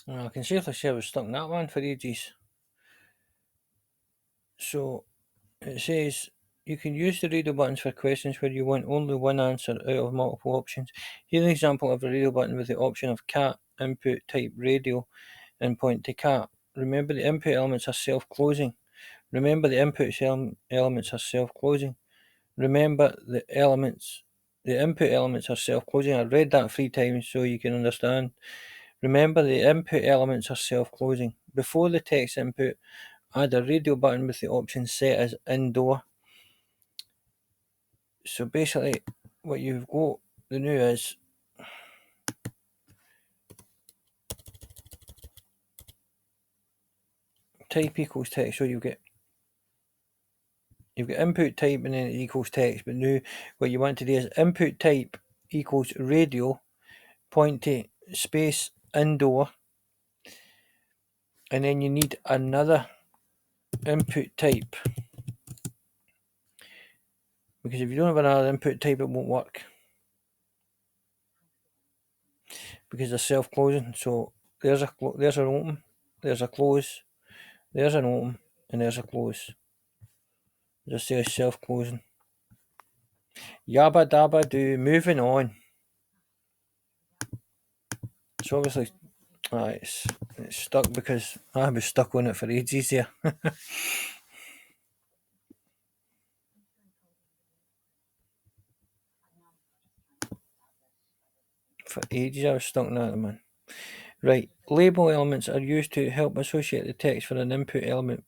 Well, I can safely say I was stuck in that one for ages. So it says you can use the radio buttons for questions where you want only one answer out of multiple options. Here's an example of a radio button with the option of cat input type radio and point to cat. Remember the input elements are self-closing. Remember the elements are self-closing. Remember the input elements are self-closing. I read that 3 times so you can understand. Remember the input elements are self-closing. Before the text input, add a radio button with the option set as indoor. So basically what you've got the new is type equals text. So you've got input type and then it equals text, but now what you want to do is input type equals radio, point to space indoor, and then you need another input type, because if you don't have another input type it won't work because they're self-closing. So there's an open, there's a close, there's an open, and there's a close. Just says self-closing. Yabba dabba do. Moving on. So obviously it's stuck because I was stuck on it for ages here. For ages I was stuck on that, man. Right, label elements are used to help associate the text for an input element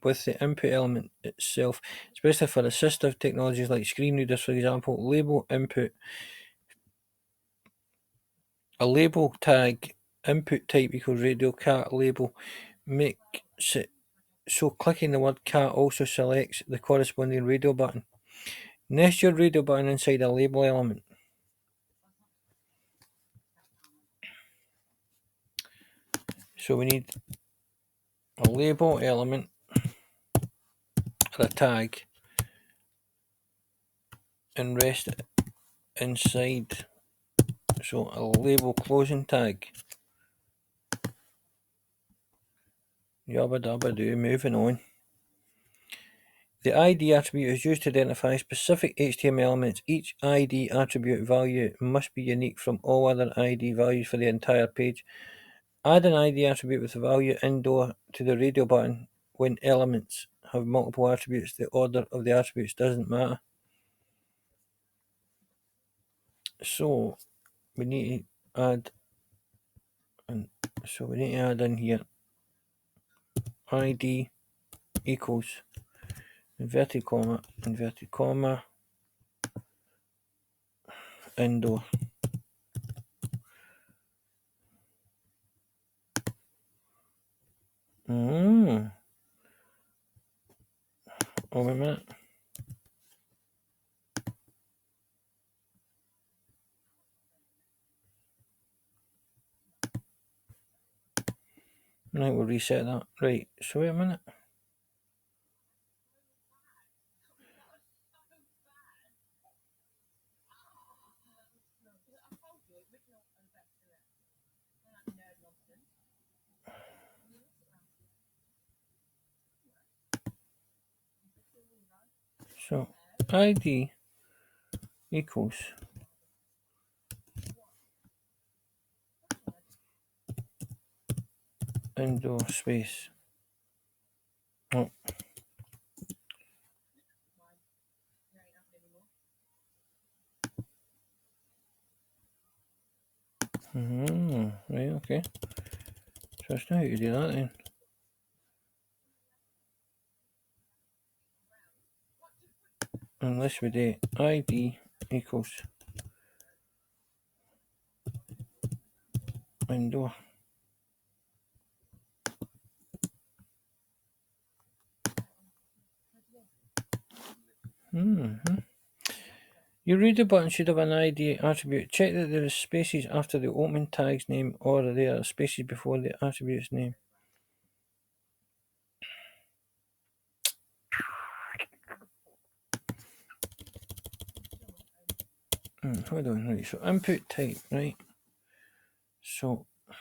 with the input element itself, especially for assistive technologies like screen readers, for example. Label input. A label tag input type equals radio cat label makes it so clicking the word cat also selects the corresponding radio button. Nest your radio button inside a label element. So we need a label element or a tag and rest it inside. So a label closing tag. Yabba dabba do. Moving on. The ID attribute is used to identify specific HTML elements. Each ID attribute value must be unique from all other ID values for the entire page. Add an ID attribute with the value indoor to the radio button when elements have multiple attributes. The order of the attributes doesn't matter. So we need to add, in here ID equals inverted comma indoor. Oh, wait a minute. Right, we'll reset that. Right, so wait a minute. So ID equals indoor space. Oh. Right, okay. So that's not how you do that then. Unless we do ID equals indoor. Your reader button should have an ID attribute. Check that there is spaces after the opening tag's name or there are spaces before the attribute's name. Hold on, right. So input type, right? So